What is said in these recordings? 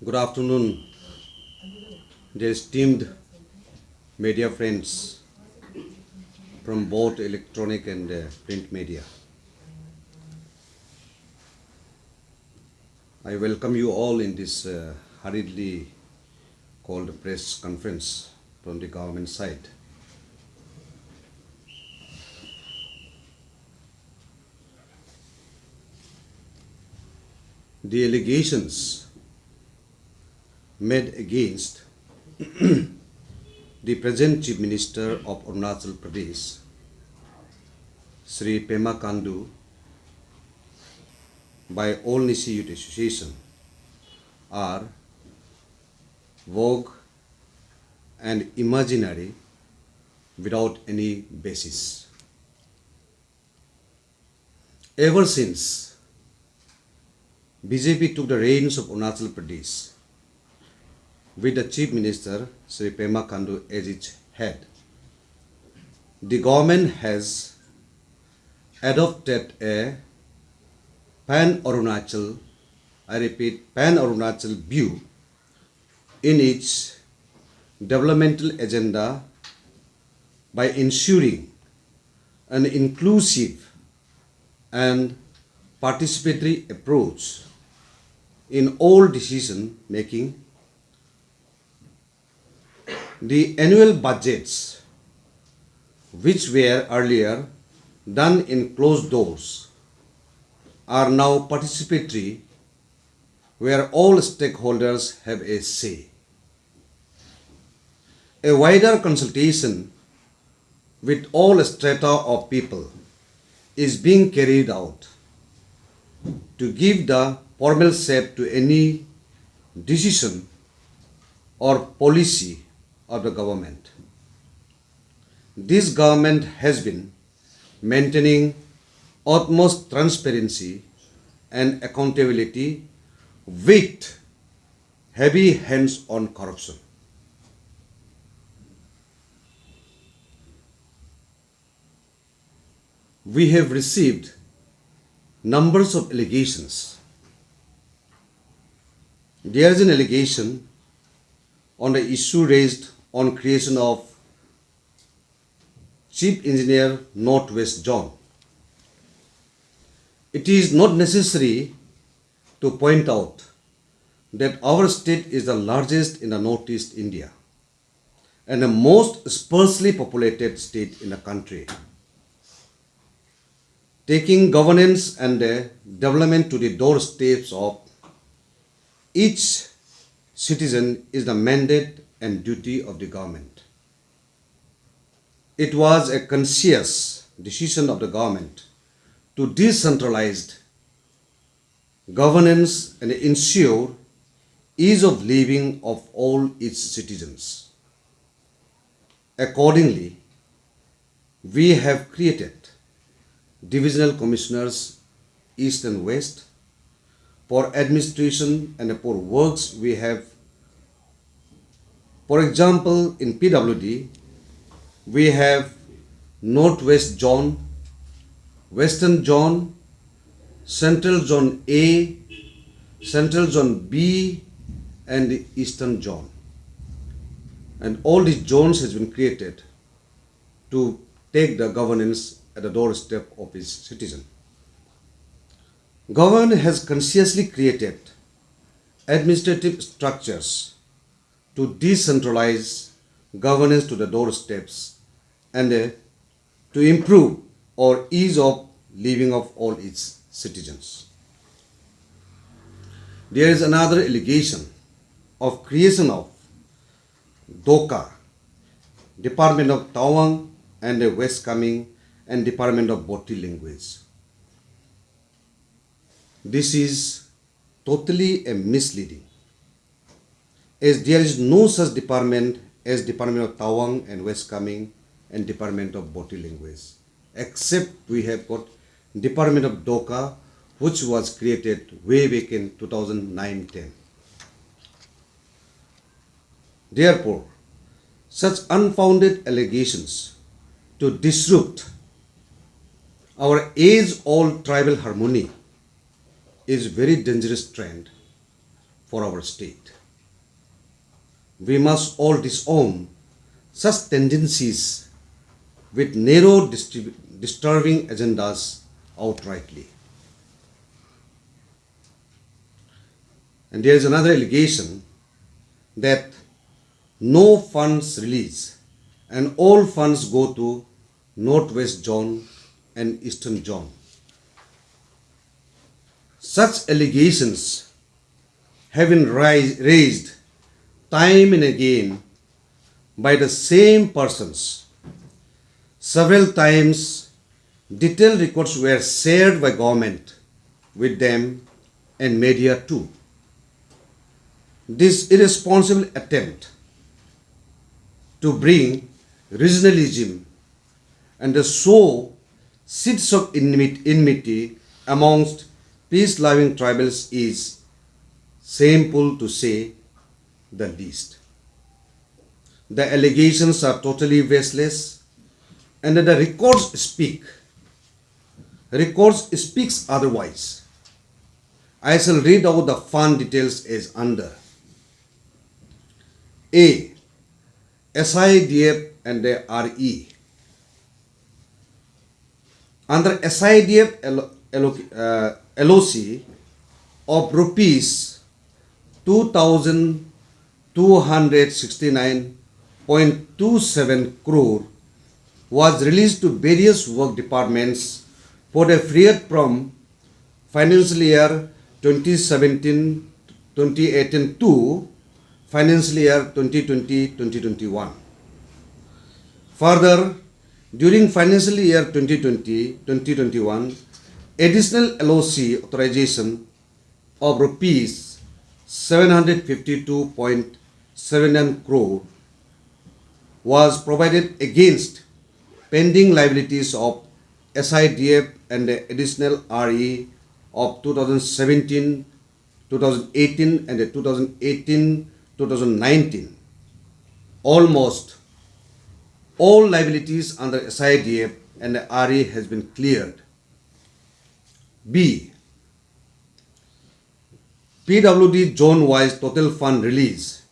Good afternoon, dear esteemed media friends from both electronic and print media. I welcome you all in this hurriedly called press conference from the government side. The allegations made against the present Chief Minister of Arunachal Pradesh, Sri Pema Kandu, by All Nisi Youth Association are vague and imaginary without any basis. Ever since BJP took the reins of Arunachal Pradesh with the Chief Minister Sri Pema Kandu as its head, the government has adopted a pan-Arunachal, I repeat, pan-Arunachal view in its developmental agenda by ensuring an inclusive and participatory approach in all decision making. The annual budgets, which were earlier done in closed doors, are now participatory, where all stakeholders have a say. A wider consultation with all strata of people is being carried out to give the formal shape to any decision or policy of the government. This government has been maintaining utmost transparency and accountability with heavy hands on corruption. We have received numbers of allegations. There is an allegation on the issue raised on creation of Chief Engineer Northwest Zone. It is not necessary to point out that our state is the largest in the Northeast India and the most sparsely populated state in the country. Taking governance and development to the doorsteps of each citizen is the mandate and duty of the government. It was a conscious decision of the government to decentralize governance and ensure ease of living of all its citizens. Accordingly, we have created divisional commissioners East and West. For administration and for works we have, for example, in PWD, we have Northwest Zone, Western Zone, Central Zone A, Central Zone B, and the Eastern Zone. And all these zones has been created to take the governance at the doorstep of its citizen. Government has consciously created administrative structures to decentralize governance to the doorsteps and to improve or ease of living of all its citizens. There is another allegation of creation of DOCA, Department of Tawang and West Kaming, and Department of Boti Language. This is totally a misleading, as there is no such department as Department of Tawang and West Kaming and Department of Boti Language, except we have got Department of DOCA, which was created way back in 2009-10. Therefore, such unfounded allegations to disrupt our age-old tribal harmony is very dangerous trend for our state. We must all disown such tendencies with narrow disturbing agendas outrightly. And there is another allegation that no funds release and all funds go to Northwest Zone and Eastern Zone. Such allegations have been raised time and again by the same persons. Several times, detailed records were shared by government with them and media too. This irresponsible attempt to bring regionalism and to sow seeds of enmity amongst peace-loving tribals is shameful to say the least. The allegations are totally baseless, and the records speaks otherwise. I shall read out the fund details as under. A. SIDF and the RE. Under SIDF LOC of rupees 2,269.27 crore was released to various work departments for the period from financial year 2017-2018 to financial year 2020-2021. Further, during financial year 2020-2021, additional LOC authorization of rupees 752.79 crore was provided against pending liabilities of SIDF and the additional RE of 2017, 2018 and 2018-2019. Almost all liabilities under SIDF and the RE has been cleared. B. PWD zone-wise total fund release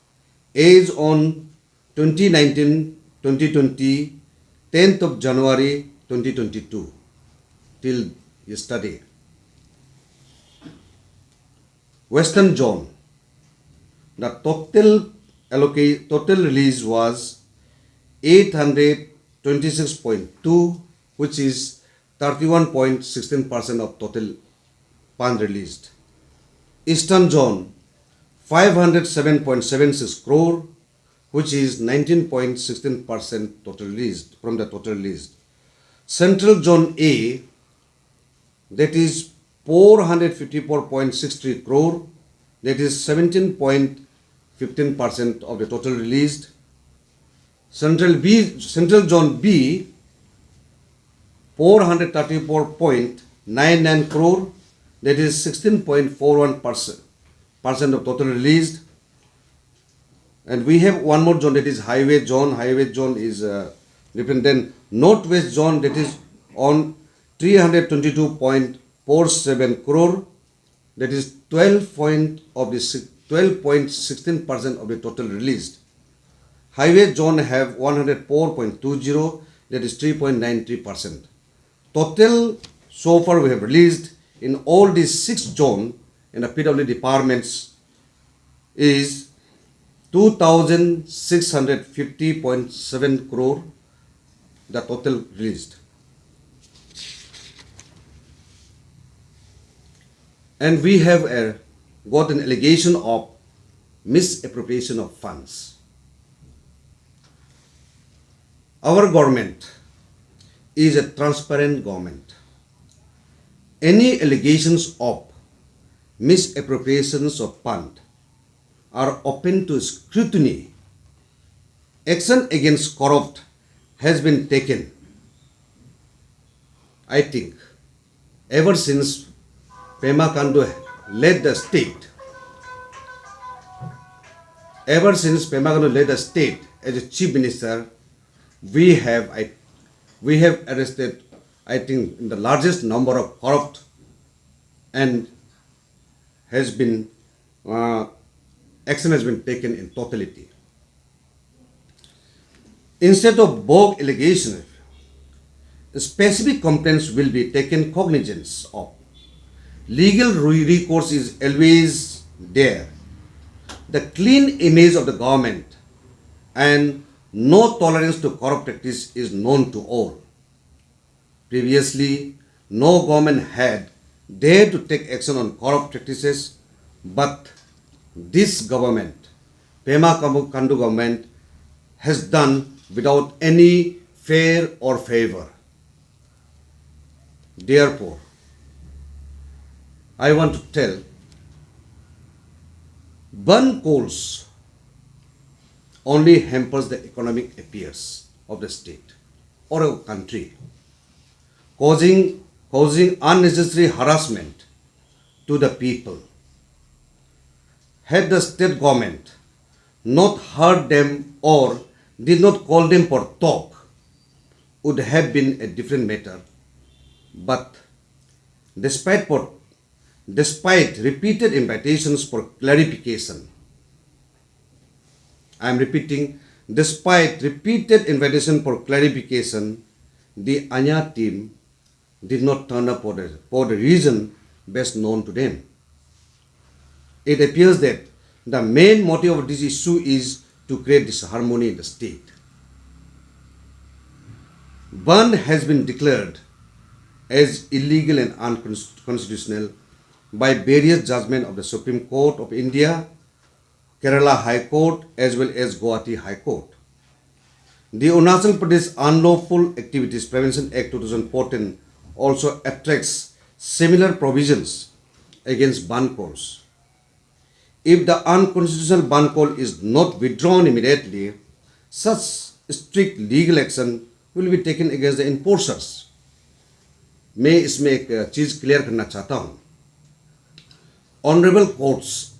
is on 2019-2020, 10th of January 2022 till yesterday. Western Zone, the total release was 826.2, which is 31.16% of total fund released. Eastern Zone, 507.76 crore, which is 19.16% total released from the total released. Central Zone A, that is 454.63 crore, that is 17.15% of the total released. Central Zone B, 434.99 crore, that is 16.41% of total released. And we have one more zone, that is Highway Zone. Highway Zone is different than Northwest Zone, that is on 322.47 crore, that is 12.16% of the total released. Highway Zone have 104.20, that is 3.93%. Total so far we have released in all these 6 zones in the PWD departments is 2,650.7 crore, the total released. And we have got an allegation of misappropriation of funds. Our government is a transparent government. Any allegations of misappropriations of fund are open to scrutiny. Action against corrupt has been taken, I think, ever since Pema Khandu led the state. Ever since Pema Khandu led the state as a chief minister, we have arrested, I think, the largest number of corrupt and has been action has been taken in totality. Instead of vague allegations, specific complaints will be taken cognizance of. Legal recourse is always there. The clean image of the government and no tolerance to corrupt practice is known to all. Previously, no government had dared to take action on corrupt practices, but this government, Pema Kandu government, has done without any fear or favor. Therefore, I want to tell, burn coals only hampers the economic affairs of the state or a country, causing unnecessary harassment to the people. Had the state government not heard them or did not call them for talk, would have been a different matter. But despite repeated invitations for clarification, I am repeating, despite repeated invitation for clarification, the Anya team did not turn up for the reason best known to them. It appears that the main motive of this issue is to create disharmony in the state. Band has been declared as illegal and unconstitutional by various judgments of the Supreme Court of India, Kerala High Court as well as Guwahati High Court. The Arunachal Pradesh Unlawful Activities Prevention Act 2014 also attracts similar provisions against ban calls. If the unconstitutional ban call is not withdrawn immediately, such strict legal action will be taken against the enforcers. मैं इसमें एक चीज़ clear करना चाहता हूँ. Honorable courts,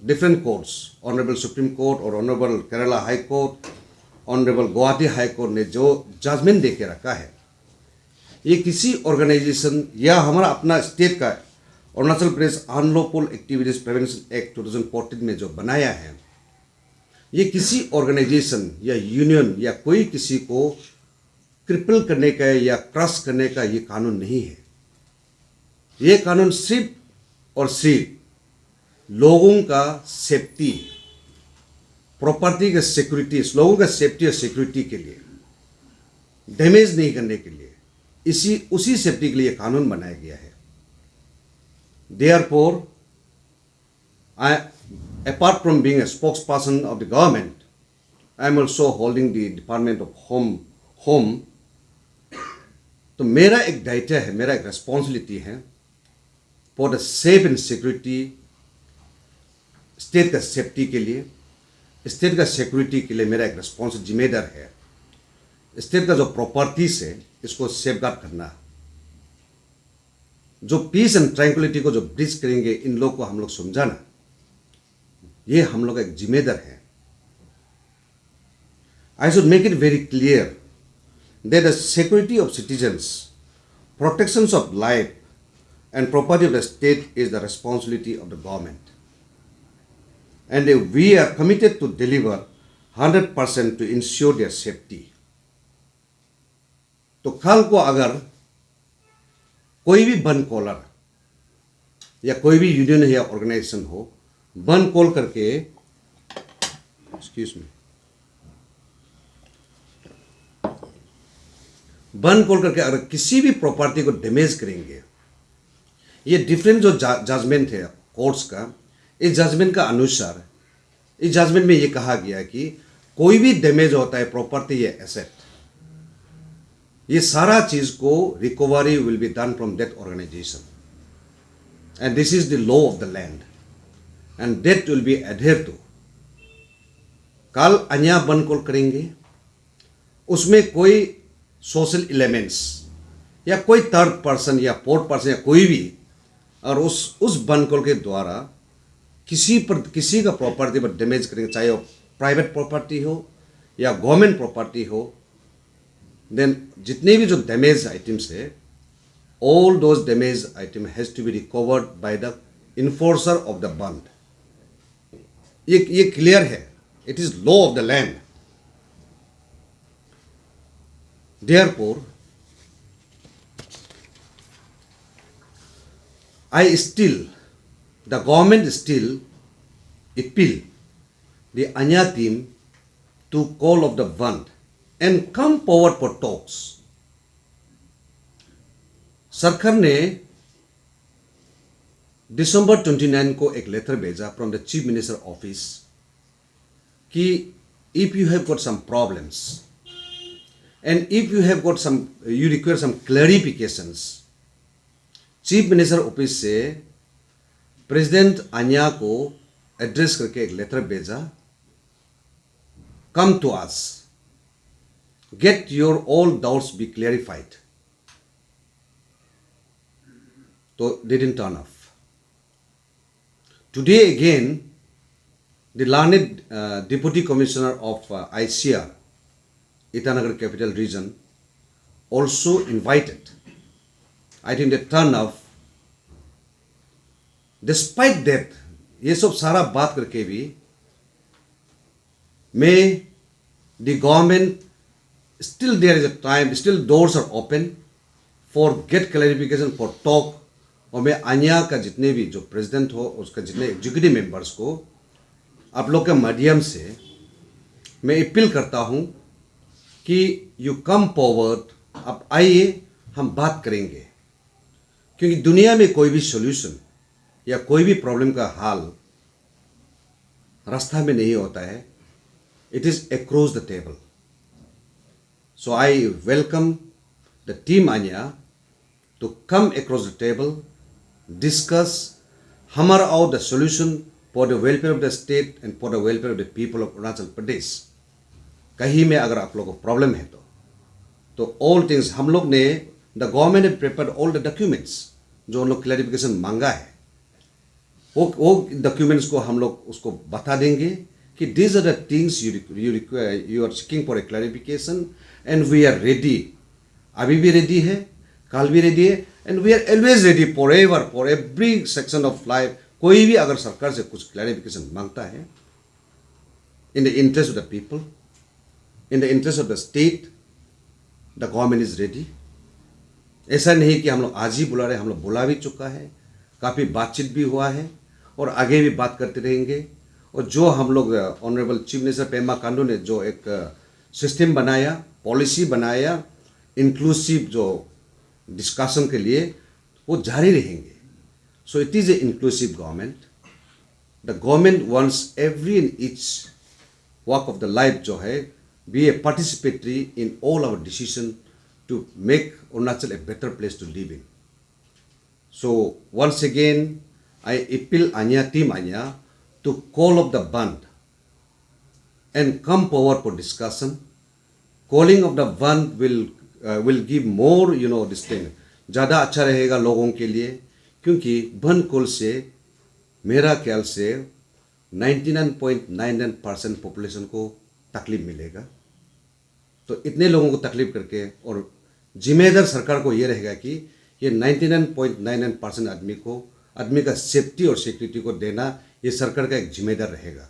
different courts, Honorable Supreme Court और Honorable Kerala High Court, Honorable Guwahati High Court ने जो judgement दे के रखा है, ये किसी ऑर्गेनाइजेशन या हमारा अपना स्टेट का Arunachal Pradesh unlawful activities prevention act 2014 में जो बनाया है, ये किसी ऑर्गेनाइजेशन या यूनियन या कोई किसी को क्रिपल करने का या क्रश करने का ये कानून नहीं है. ये कानून सिर्फ और सिर्फ लोगों का सेफ्टी, प्रॉपर्टी का सिक्योरिटी, लोगों का सेफ्टी और सिक्योरिटी के लिए, डैमेज नहीं करने के लिए, उसी सेफ्टी के लिए कानून बनाया गया है. Therefore, apart from being a spokesperson of the government, I am also holding the Department of Home. तो मेरा एक दायित्व है, मेरा एक रेस्पॉन्सिबिलिटी है for the safe and security, state का सेफ्टी के लिए, स्टेट का सिक्योरिटी के लिए मेरा एक रेस्पॉन्सिबिलिटी जिम्मेदार है. स्टेट का जो प्रॉपर्टीज है इसको सेफगार्ड करना, जो पीस एंड ट्रैंक्विलिटी को जो ब्रीच करेंगे इन लोग को हम लोग समझाना, ये हम लोग का एक जिम्मेदार है. I should make it very clear that the security of citizens, protections of life and property of the state is the responsibility of the government. And we are committed to deliver 100% to ensure their safety. तो कल को अगर कोई भी बन collar या कोई भी यूनियन या ऑर्गेनाइजेशन हो, बन कॉल करके, एक्सक्यूज मी, बन कॉल करके अगर किसी भी प्रॉपर्टी को डैमेज करेंगे, ये डिफरेंट जो जजमेंट है कोर्ट्स का, इस जजमेंट का अनुसार, इस जजमेंट में ये कहा गया कि कोई भी डैमेज होता है प्रॉपर्टी या एसेट, ये सारा चीज को recovery will be done from that organisation, and this is the law of the land and that will be adhere to. कल अन्य बन कॉल करेंगे, उसमें कोई सोशल एलिमेंट्स या कोई थर्ड पर्सन या फोर्थ पर्सन या कोई भी और उस बन कॉल के द्वारा किसी का प्रॉपर्टी पर डैमेज करेंगे, चाहे वो प्राइवेट प्रॉपर्टी हो या गवर्नमेंट प्रॉपर्टी हो, देन जितने भी जो डैमेज आइटम्स है, all those damage item has to be recovered by the enforcer of the bandh. ये क्लियर है, it is law of the land. Therefore I still, the government still appeal the Anya team to call of the band and come forward for talks. सरकार ने दिसंबर 29 को एक letter भेजा from the chief minister office कि if you have got some problems and if you have got some, you require some clarifications, chief minister office से president ANYA को address करके एक लेटर भेजा, come to us, get your all doubts be clarified. तो they didn't turn up. Today again the learned deputy commissioner of ICR Itanagar capital region also invited. I think they turn up. Despite that, ये सब सारा बात करके भी may the government still there is a time, still doors are open for get clarification for talk। और मैं अन्या का जितने भी जो प्रेसिडेंट हो उसका जितने एग्जीक्यूटिव मेंबर्स को आप लोग के माध्यम से मैं अपील करता हूं कि यू कम फॉरवर्ड, आप आइए, हम बात करेंगे। क्योंकि दुनिया में कोई भी सॉल्यूशन या कोई भी प्रॉब्लम का हल रास्ता में नहीं होता है, it is across the table. So I welcome the team Anya to come across the table, discuss, hammer out the solution for the welfare of the state and for the welfare of the people of Arunachal Pradesh। कहीं में अगर आप लोगों को problem है तो all things हम लोग ने the government have prepared all the documents जो उन लोग क्लैरिफिकेशन मांगा है, वो डॉक्यूमेंट्स को हम लोग उसको बता देंगे कि these are the things you require, you are seeking for a clarification and we are ready। अभी भी रेडी है, कल भी रेडी है, and we are always ready for ever for every section of life. कोई भी अगर सरकार से कुछ क्लैरिफिकेशन मांगता है in the interest of the people, in the interest of the state, the government is ready. ऐसा नहीं कि हम लोग आज ही बुला रहे, हम लोग बुला भी चुका है, काफ़ी बातचीत भी हुआ है और आगे भी बात करते रहेंगे। और जो हम लोग honourable chief minister Pema Khandu ने जो एक सिस्टम बनाया, पॉलिसी बनाया, इंक्लूसिव जो डिस्कशन के लिए, वो जारी रहेंगे। So it is a inclusive government. The government wants every and each walk of the life जो है be a participatory in all our decision to make Arunachal a better place to live in. So once again I appeal ANYA team ANYA to call off the bandh and come forward for discussion. Calling off the bandh will give more, you know, this thing, ज़्यादा अच्छा रहेगा लोगों के लिए। क्योंकि बंद call से मेरा ख्याल से 99.99% पॉपुलेशन को तकलीफ मिलेगा। तो इतने लोगों को तकलीफ करके, और जिम्मेदार सरकार को ये रहेगा कि ये 99.99% आदमी का सेफ्टी और सिक्योरिटी को देना ये सरकार का एक जिम्मेदार रहेगा।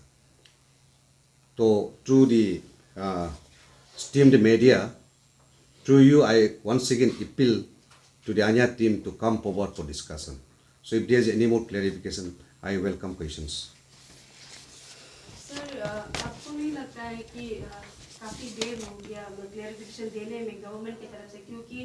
तो through the steamed media, through you, I once again appeal to the Anya team to come forward for discussion. So if there is any more clarification, I welcome questions. Sir, आपको नहीं लगता है कि काफ़ी देर हो गया क्लैरिफिकेशन देने में गवर्नमेंट की तरफ से, क्योंकि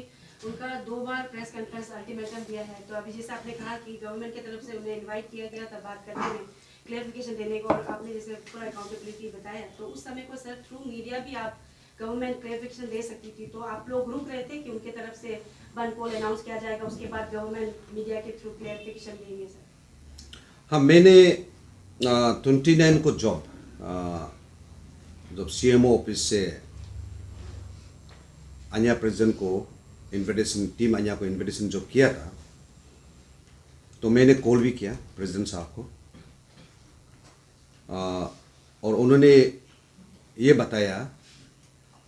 उनका 2 बार प्रेस कॉन्फ्रेंस अल्टीमेटम दिया है। तो अभी जैसे आपने कहा कि गवर्नमेंट की तरफ से उन्हें इनवाइट किया गया था बात करने में, क्लैरिफिकेशन देने को, और आपने जैसे पूरा अकाउंटेबिलिटी बताया, तो उस समय को सर थ्रू मीडिया भी आप गवर्नमेंट क्लैरिफिकेशन दे सकती थी। तो आप लोग रुक रहे थे कि उनके तरफ से बंद कॉल अनाउंस किया जाएगा, उसके बाद गवर्नमेंट मीडिया के थ्रू क्लैरिफिकेशन देंगे सर? हाँ, मैंने 29 को जब CMO ऑफिस से अन्या प्रेसिडेंट को इन्विटेशन, टीम अन्या को इन्विटेशन जो किया था, तो मैंने कॉल भी किया प्रेसिडेंट साहब को, और उन्होंने ये बताया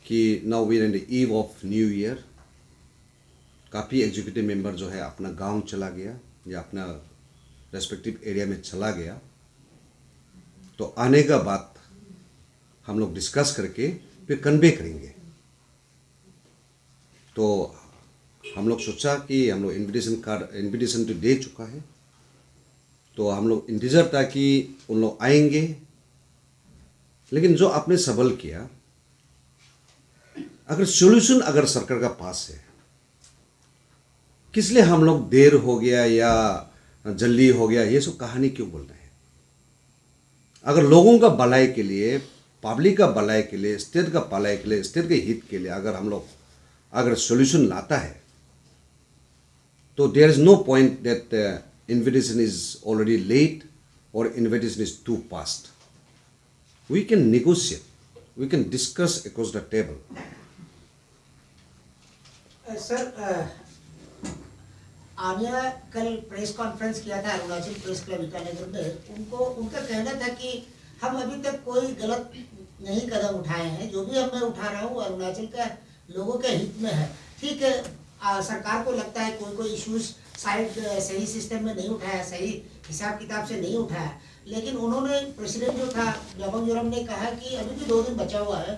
कि now we are in the eve of new year. काफ़ी एग्जीक्यूटिव मेंबर जो है अपना गांव चला गया या अपना रेस्पेक्टिव एरिया में चला गया, तो आने का बाद हम लोग डिस्कस करके फिर कन्वे करेंगे। तो हम लोग सोचा कि हम लोग इनविटेशन तो दे चुका है, तो हम लोग इंतज़ार था कि उन लोग आएंगे। लेकिन जो आपने सवाल किया, अगर सॉल्यूशन अगर सरकार का पास है, किस लिए हम लोग देर हो गया या जल्दी हो गया ये सब कहानी क्यों बोल रहे हैं? अगर लोगों का भलाई के लिए, पब्लिक का भलाई के लिए, स्टेट का भलाई के लिए, स्टेट के हित के लिए अगर हम लोग अगर सॉल्यूशन लाता है, तो there is no point that invitation is already late or invitation is too fast. We can negotiate, we can discuss across the table. Sir, आमिया कल प्रेस कॉन्फ्रेंस किया था अरुणाचल प्रेस क्लब ईटानगर में। उनका कहना था कि हम अभी तक कोई गलत नहीं कदम उठाए हैं, जो भी मैं उठा रहा हूँ अरुणाचल का लोगों के हित में है। ठीक है, सरकार को लगता है कोई इश्यूज शायद सही सिस्टम में नहीं उठाया, सही हिसाब किताब से नहीं उठाया, लेकिन उन्होंने प्रेसिडेंट जो था जबंग जोरम ने कहा कि अभी भी 2 दिन बचा हुआ है,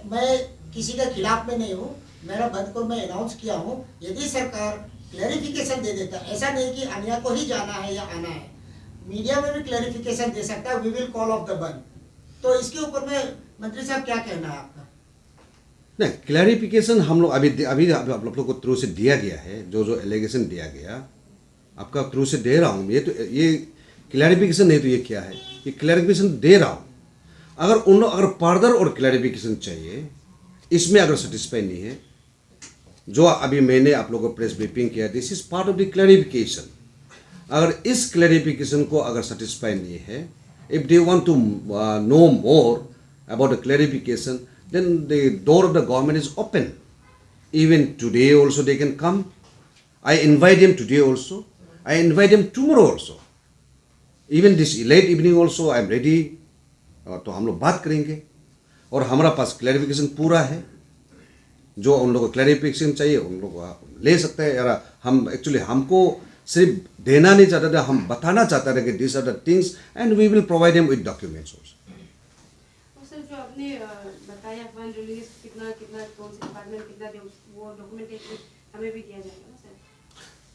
मैं किसी के खिलाफ में नहीं हूँ, मेरा बंद को मैं अनाउंस किया हूँ। यदि सरकार क्लैरिफिकेशन दे देता, ऐसा नहीं कि आनिया को ही जाना है या आना है, मीडिया में भी क्लैरिफिकेशन दे सकता है, we will call off the bandh. तो इसके ऊपर में मंत्री साहब क्या कहना है आपका? नहीं, क्लैरिफिकेशन हम लोग अभी आप लोग को थ्रू से दिया गया है, जो एलिगेशन दिया गया आपका थ्रू से दे रहा हूँ। ये क्लैरिफिकेशन नहीं तो ये क्या है, ये क्लैरिफिकेशन दे रहा हूँ। अगर उन लोग अगर फर्दर और क्लैरिफिकेशन चाहिए, इसमें अगर सेटिस्फाई नहीं है, जो अभी मैंने आप लोगों को प्रेस ब्रीफिंग किया, this is part of the clarification. अगर इस क्लैरिफिकेशन को अगर सेटिस्फाई नहीं है, if they want to know more about the clarification, then the door of the government is open. Even today also they can come. I invite them today also. I invite them tomorrow also. Even this late evening also I am ready. तो हम लोग बात करेंगे और हमारा पास clarification पूरा है। जो उन लोगों को क्लैरिफिकेशन चाहिए उन लोग ले सकते हैं। यार हम एक्चुअली हमको सिर्फ देना नहीं चाहते थे, हम बताना चाहते थे कि this are the things and we will provide them with documents also. Sir, जो आपने बताया फंड रिलीज कितना कौन से डिपार्टमेंट कितना दे, वो डॉक्यूमेंटेशन हमें भी दिया जाएगा ना सर?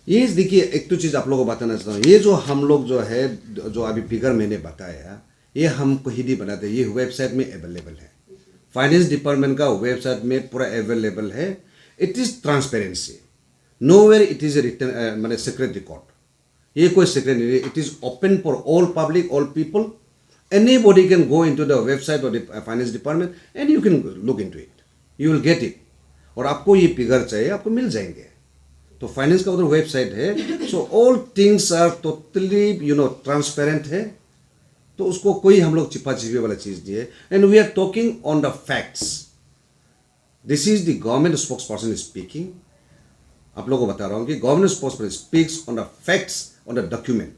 ये देखिए, एक तो चीज़ आप लोगों को बताना चाहता हूँ, ये जो हम लोग जो है, जो अभी फिगर मैंने बताया, ये हम कहीं नहीं बनाते, ये वेबसाइट में अवेलेबल है। फाइनेंस डिपार्टमेंट का वेबसाइट में पूरा अवेलेबल है। It is transparency, nowhere it is written मैंने सीक्रेट रिकॉर्ड। ये कोई सीक्रेट नहीं है, it is open for all public, all people. Anybody can go into the website of the finance department and you can look into it. You will get it. और आपको ये figure चाहिए, आपको मिल जाएंगे। तो फाइनेंस का उधर वेबसाइट है, so all things are totally transparent है। तो उसको कोई हम लोग छिपा छिपी वाला चीज़ नहीं है। And we are talking on the facts. This is the government spokesperson speaking. आप लोगों को बता रहा हूँ कि government spokesperson speaks on the facts, on the document.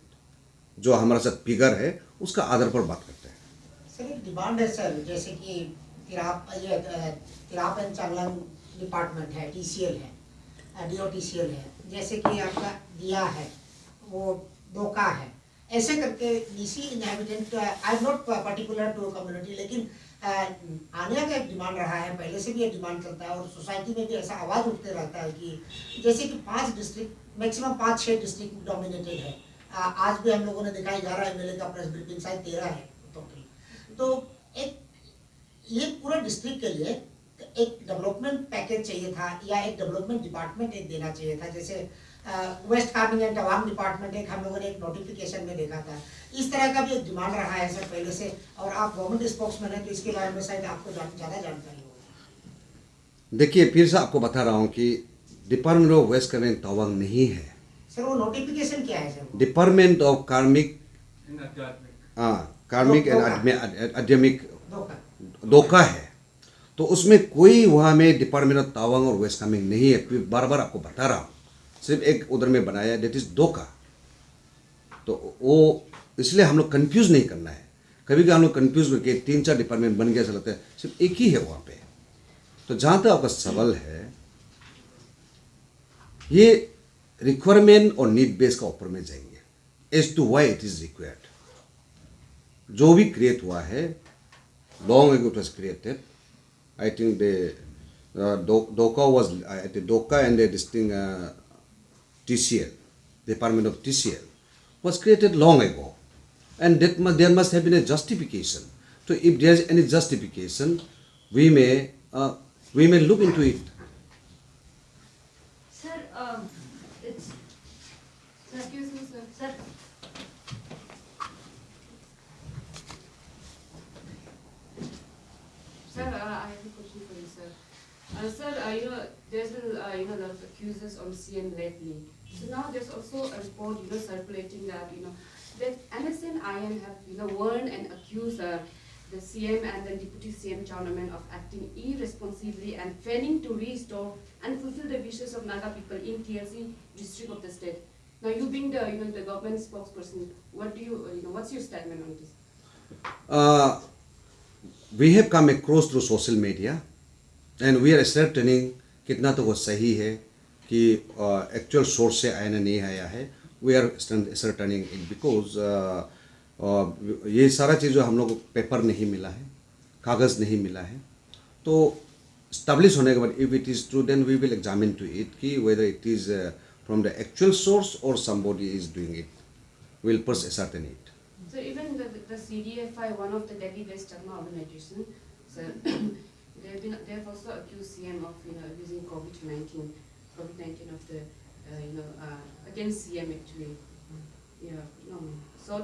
जो हमारे साथ फिगर है उसका आधार पर बात करते हैं। सर, एक डिमांड है सर, जैसे कि तिराप एंड चांगलांग डिपार्टमेंट है, टीसीएल है, DOTCL है, जैसे कि आपका दिया है, वो डोका है, ऐसे करके DC inhabitant, I am not particular to community, लेकिन आने का एक डिमांड रहा है, पहले से भी ये डिमांड चलता है और सोसाइटी में भी ऐसा आवाज़ उठते रहता है कि जैसे कि 5 डिस्ट्रिक्ट, मैक्सिमम 5-6 डिस्ट्रिक्ट डोमिनेटेड है। आज भी हम लोगों ने दिखाई 11 एमएलए का प्रेस ब्रीफिंग, शायद 13 है टोटल। तो एक ये पूरे डिस्ट्रिक्ट के लिए एक डेवलपमेंट पैकेज चाहिए था, या एक डेवलपमेंट डिपार्टमेंट एक देना चाहिए था। जैसे West Kameng and Tawang department एक हम लोगों ने एक नोटिफिकेशन में देखा था। इस तरह का भी एक डिमांड रहा है सर पहले से, और आप गवर्नमेंट स्पोक्समैन हैं तो इसके बारे में शायद आपको ज़्यादा जानकारी होगी। देखिए, फिर से आपको बता रहा हूँ कि department of West Kameng Tawang नहीं है सर। वो नोटिफिकेशन क्या है सर? डिपार्टमेंट ऑफ कार्मिक एंड आध्यात्मिक दोका है। तो उसमें कोई वहाँ में डिपार्टमेंट ऑफ तवांग और वेस्ट कामेंग नहीं है। बार बार आपको बता रहा हूँ, सिर्फ एक उधर में बनाया, दैट इज दोका। तो वो इसलिए हम लोग कंफ्यूज नहीं करना है। कभी कभी हम लोग कंफ्यूज करके 3-4 डिपार्टमेंट बन गया, ऐसा लगता है सिर्फ एक ही है वहाँ पे। तो जहाँ तक आपका सवाल है, ये रिक्वायरमेंट और नीड बेस का ऊपर में जाएंगे as to why it is required. जो भी क्रिएट हुआ है, long ago it was created. I think the DOCA was the DOCA and this thing TCL, Department of TCL, was created long ago, and there must have been a justification. So if there is any justification, we may look into it. Sir, it's. Sir, excuse me, sir. Sir. Sir, I have a question for you, sir. Sir, there's been, a lot of accusers on CM lately. So now there's also a report, circulating that, that NSN IM have, warned and accused the CM and the Deputy CM Chownaman of acting irresponsibly and failing to restore and fulfill the wishes of Naga people in TLC district of the state. Now, you being the, the government spokesperson, what do what's your statement on this? We have come across through social media, and we are ascertaining कितना तो वो सही है कि actual source से आया नहीं आया है. We are ascertaining it because ये सारा चीज़ जो हम लोग को पेपर नहीं मिला है, कागज़ नहीं मिला है, तो establish होने के बाद if it is true then we will examine to it कि whether it is from the actual source or somebody is doing it. We will first ascertain it. So even the CDFI, one of the Delhi-based Dharma organization, so they have also accused CM of using COVID-19 of the against CM actually. Yeah, no. So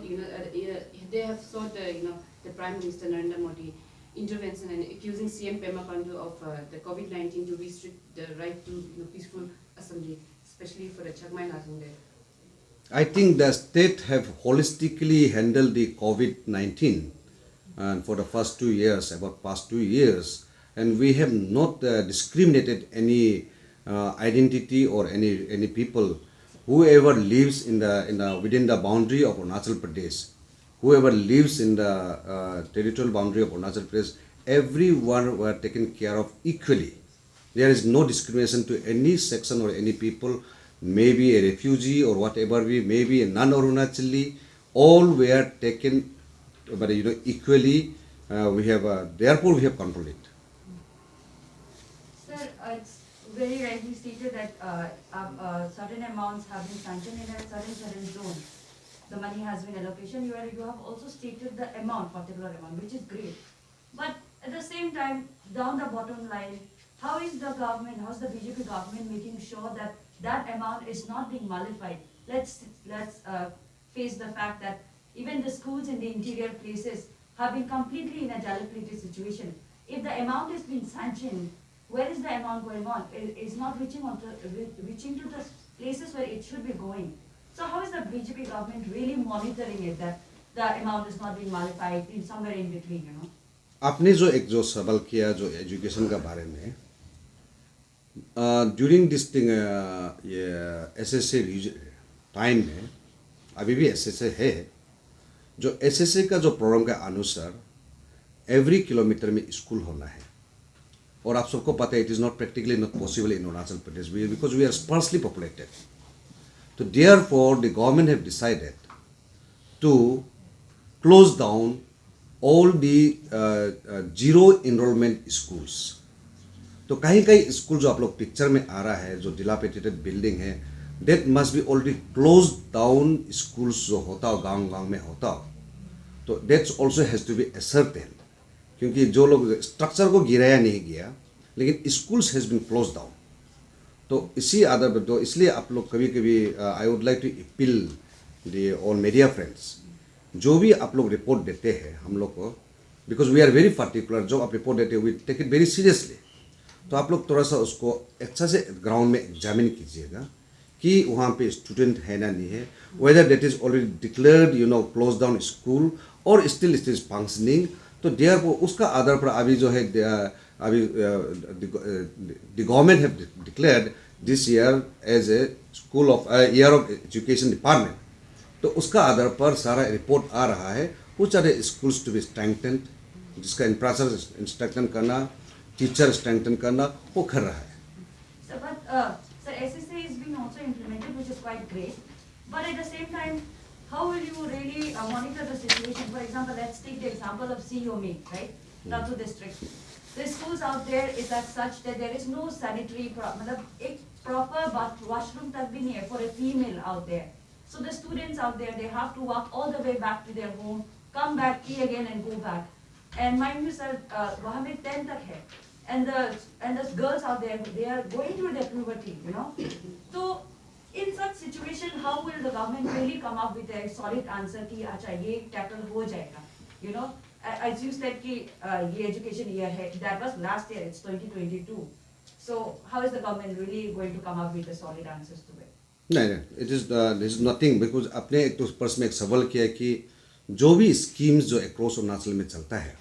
they have sought the Prime Minister Narendra Modi intervention and accusing CM Pema Khandu of the COVID-19 to restrict the right to peaceful assembly, especially for the Chagmai Nazung there. I think the state have holistically handled the COVID-19 and for the past 2 years, and we have not discriminated any identity or any people. Whoever lives in the within the boundary of Arunachal Pradesh, whoever lives in the territorial boundary of Arunachal Pradesh, everyone were taken care of equally. There is no discrimination to any section or any people. Maybe a refugee or whatever maybe a non-Arunachali, all were taken, but equally. We have therefore we have controlled it. Sir, it's very rightly stated that certain amounts have been sanctioned in a certain zone. The money has been allocation. You have also stated the particular amount, which is great. But at the same time, down the bottom line, how is the BJP government making sure that that amount is not being nullified? Let's face the fact that even the schools in the interior places have been completely in a dilapidated situation. If the amount is being sanctioned, where is the amount going on? It's not reaching to the places where it should be going. So how is the BJP government really monitoring it that the amount is not being nullified in somewhere in between, आपने जो सवाल किया जो education का बारे में, during this thing ये SSA time में अभी भी एसएसए है, जो एसएसए का जो प्रोग्राम के अनुसार एवरी किलोमीटर में स्कूल होना है, और आप सबको पता है it is not practically not possible in Arunachal Pradesh because we are sparsely populated. तो therefore the government have decided to close down all the zero enrollment schools. तो कहीं स्कूल जो आप लोग पिक्चर में आ रहा है, जो dilapidated बिल्डिंग है, that must be already closed down schools जो होता हो गांव में होता हो, तो that also has to be ascertained, क्योंकि जो लोग स्ट्रक्चर को गिराया नहीं गया लेकिन schools has been closed down. तो इसी आधार पर तो इसलिए आप लोग कभी I would like to appeal the all media friends, जो भी आप लोग रिपोर्ट देते हैं हम लोग को, because we are very particular, जो आप रिपोर्ट देते हैं we take it very seriously. तो आप लोग थोड़ा सा उसको अच्छा से ग्राउंड में एग्जामिन कीजिएगा कि वहाँ पे स्टूडेंट है ना नहीं है, whether that is already declared close down school और स्टिल इट इज फंक्शनिंग. तो देयर को उसका आधार पर अभी जो है अभी the government have declared this year as a school of year of education department. तो उसका आधार पर सारा रिपोर्ट आ रहा है, कुछ are schools to be strengthened, जिसका इंफ्रास्ट्रक्चर स्ट्रेंथन करना, टीचर स्ट्रेंथन करना वो कर रहा है. So, but SSA is being also implemented, which is quite great. But at the same time, how will you really monitor the situation? For example, let's take the example of COME, right? Tatu district. The schools out there is as such that there is no sanitary, मतलब एक proper washroom तक भी नहीं है for a female out there. So the students out there, they have to walk all the way back to their home, come back, pee again and go back. And mind you sir, वहाँ में 10 तक है. And the girls out there, they are going through their puberty, you know. So in such situation, how will the government really come up with a solid answer कि अच्छा ये tackle हो जाएगा, you know? As you said कि ये education year है, that was last year, it's 2022. So how is the government really going to come up with a solid answers to it? नहीं, it is nothing because आपने एक तो purse में एक सवाल किया कि जो भी स्कीम्स जो अक्रॉस अरुणाचल में चलता है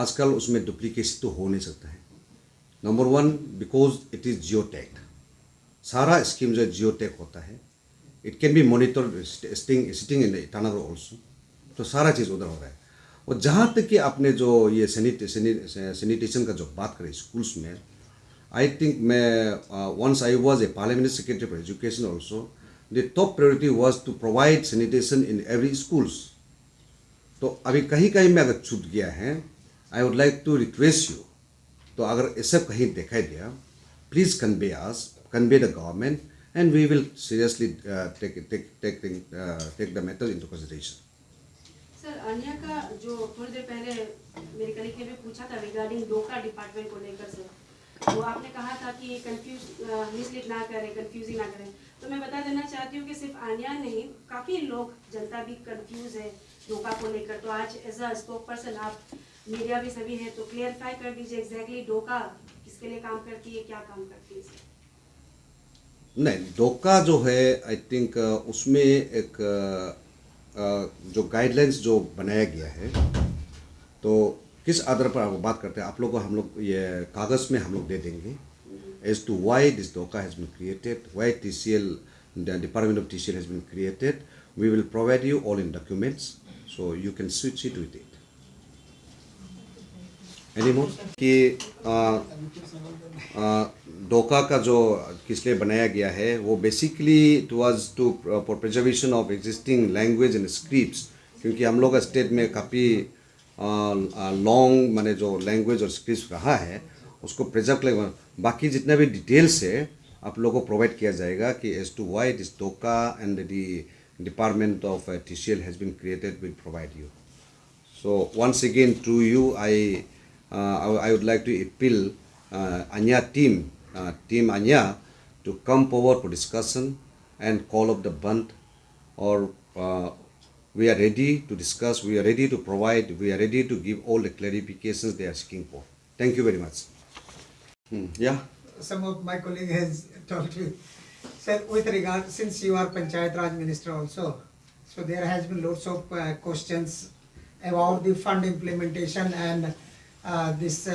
आजकल उसमें डुप्लीकेशन तो हो नहीं सकता है. Number 1 because it is geo tag. सारा स्कीम जो जियो टैग होता है it can be monitor sitting in Itanagar also. तो सारा चीज़ उधर हो रहा है. और जहाँ तक कि आपने जो ये सैनिटेशन का जो बात करें स्कूल्स में, I think once I was a parliamentary secretary for education also, the top priority was to provide sanitation in every schools. तो अभी कहीं कहीं में अगर छूट गया है, I would like to request you, तो अगर ऐसा कहीं दिखाई दिया, please convey the government, and we will seriously take the matter into consideration. Sir अन्य का जो थोड़ी देर पहले मेरे कलीग ने भी पूछा था रिगार्डिंग डोका डिपार्टमेंट को लेकर से, वो आपने कहा था कि मिसलीड ना करें, कंफ्यूजिंग ना करें. तो मैं बता देना चाहती हूँ कि सिर्फ आन्या नहीं, काफ़ी लोग जनता भी कंफ्यूज है डोका को लेकर. तो आज एज अ स्पोक पर्सन आप मीडिया भी सभी है तो क्लियरफाई कर दीजिए एग्जैक्टली डोका किसके लिए काम करती है, क्या काम करती है. नहीं, डोका जो है आई थिंक उसमें एक जो गाइडलाइंस जो बनाया गया है तो किस आधार पर आप बात करते हैं आप लोग को हम लोग ये कागज़ में हम लोग दे देंगे as to why this DOCA has been created, why TCL, the Department of TCL has been created. We will provide you all in documents so you can switch it with it. Any more? कि डोका का जो किस लिए बनाया गया है वो basically it was to for preservation of existing language and scripts. क्योंकि हम लोग का स्टेट में काफ़ी लॉन्ग माने जो लैंग्वेज और स्क्रिप्ट रहा है उसको प्रिजर्व कर बाकी जितने भी डिटेल्स है आप लोगों को प्रोवाइड किया जाएगा कि एज टू वाई दिस डोका and the department of TCL has been created will provide you. So once again to you I would like to appeal Anya team Anya to come forward for discussion and call up the band, or we are ready to discuss, we are ready to provide, we are ready to give all the clarifications they are seeking for. Thank you very much. Yeah. Some of my colleague has told you. Sir, with regard, since you are Panchayat Raj Minister also, so there has been lots of questions about the fund implementation and this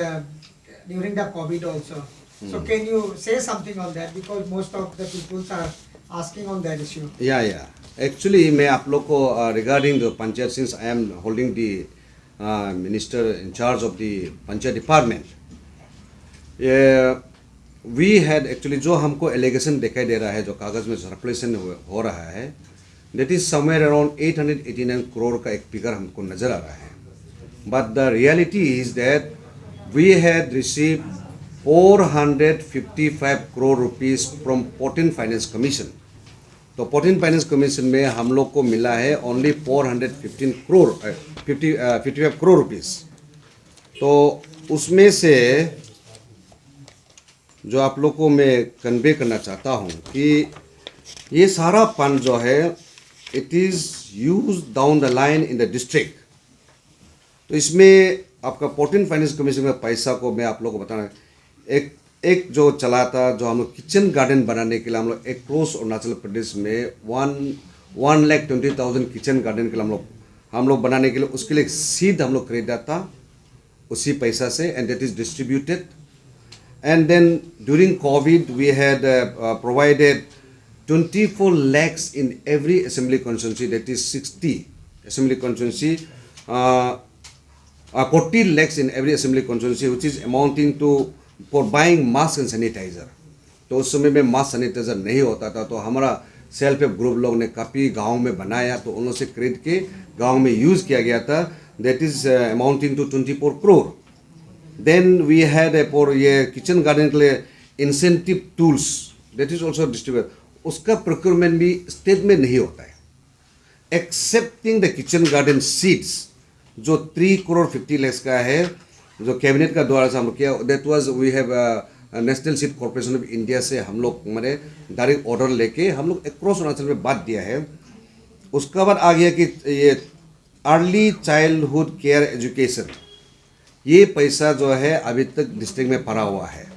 during the COVID also. So can you say something on that because most of the people are asking on that issue. Yeah. Actually, मैं आप लोग को regarding the Panchayat, since I am holding the minister in charge of the Panchayat department, we had actually जो हमको allegation दिखाई दे रहा है जो कागज़ में सर्कुलेशन हो रहा है that is somewhere around 889 crore का एक फिगर हमको नज़र आ रहा है. But the reality is that we had received 455 crore rupees from Port Finance Commission. तो Port Finance Commission में हम लोग को मिला है only 415 crore 55 crore rupees. तो उसमें से जो आप लोग को मैं कन्वे करना चाहता हूँ कि ये सारा फंड जो है it is used down the line in the district. तो इसमें आपका Port Finance Commission में पैसा को मैं आप लोगों को बताना एक जो चला था जो हम लोग किचन गार्डन बनाने के लिए हम लोग अक्रॉस अरुणाचल प्रदेश में 1,20,000 किचन गार्डन के लिए हम लोग बनाने के लिए उसके लिए सीड हम लोग खरीदा था उसी पैसा से and that is distributed. And then during Covid we had provided 24 lakhs in every assembly constituency, that is 60 assembly constituency, 40 lakhs in every assembly constituency, which is amounting to for buying mask and sanitizer. तो उस समय में mask sanitiser नहीं होता था तो हमारा self help group लोग ने काफ़ी गांव में बनाया, तो उन लोग से खरीद के गांव में यूज़ किया गया था. That is amounting to 24 crore. Then we had for ये किचन गार्डन के लिए incentive tools, that is also distribute. उसका प्रोक्योरमेंट भी स्टेट में नहीं होता है, excepting the kitchen garden seeds जो 3 crore 50 lakhs का है, जो कैबिनेट का द्वारा से हम लोग किया. That was we have National Seed Corporation of India से हम लोग हमारे डायरेक्ट ऑर्डर लेके हम लोग अक्रॉस अरुणाचल में बांट दिया है. उसका बाद आ गया कि ये अर्ली चाइल्डहुड केयर एजुकेशन, ये पैसा जो है अभी तक डिस्ट्रिक्ट में पड़ा हुआ है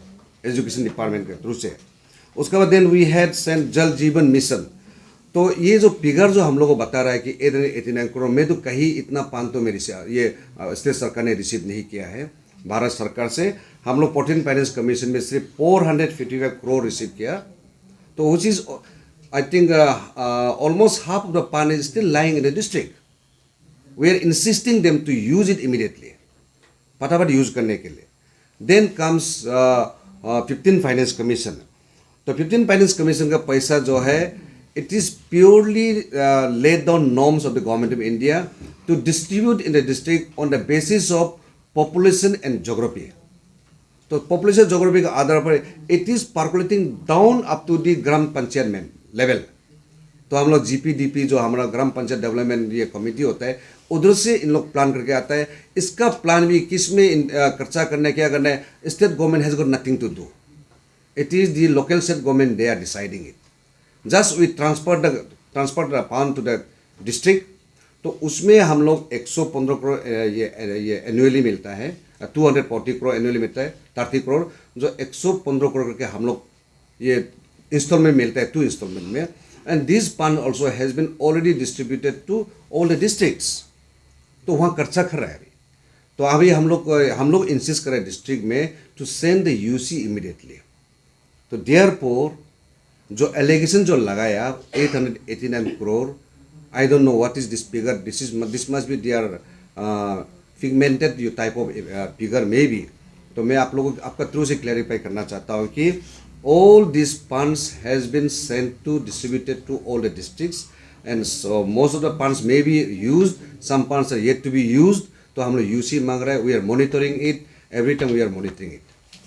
एजुकेशन डिपार्टमेंट के थ्रू से. उसके बाद देन वी हैड सेंट जल जीवन मिशन. तो ये जो फिगर जो हम लोग को बता रहा है कि 889 करोड़ में, तो कहीं इतना पान तो मेरी ये स्टेट सरकार ने रिसीव नहीं किया है. भारत सरकार से हम लोग 14 फाइनेंस कमीशन में सिर्फ 455 करोड़ रिसीव किया. तो which is I think almost half of the पान is still lying in the district. We are insisting them to use it immediately, फटाफट यूज करने के लिए. Then comes 15 finance commission. तो 15 फाइनेंस कमीशन का पैसा जो है, it is purely laid down norms of the government of India to distribute in the district on the basis of population and geography. तो population geography के आधार पर it is percolating down up to the gram panchayat level. तो हम लोग GPDP जो हमारा ग्राम panchayat development ये committee होता है, उधर से इन लोग प्लान करके आता है. इसका प्लान भी किस में खर्चा करना है, क्या करना है, state government has got nothing to do. It is the local state government they are deciding it. Just we transfer the fund to the district. तो उसमें हम लोग 115 करोड़ ये एनुअली मिलता है, 240 करोड़ एनुअली मिलता है, 30 करोड़ जो 115 करोड़ करके हम लोग ये इंस्टॉलमेंट मिलता है 2 इंस्टॉलमेंट में. And this fund also has been already distributed to all the districts. तो वहाँ खर्चा कर रहा है अभी. तो अभी हम लोग इंसिस्ट करें डिस्ट्रिक्ट में to send the UC immediately. तो देयरफॉर जो एलिगेशन जो लगाया 889 crore, I don't know what is this figure. This must be their figmented you type of figure may be. तो मैं आप लोगों आपका थ्रू से क्लैरिफाई करना चाहता हूँ कि all these funds has been sent to distributed to all the districts, and so most of the funds may be used, some funds are yet to be used. तो हम लोग यूसी मांग रहे हैं. We are monitoring it, every time we are monitoring it.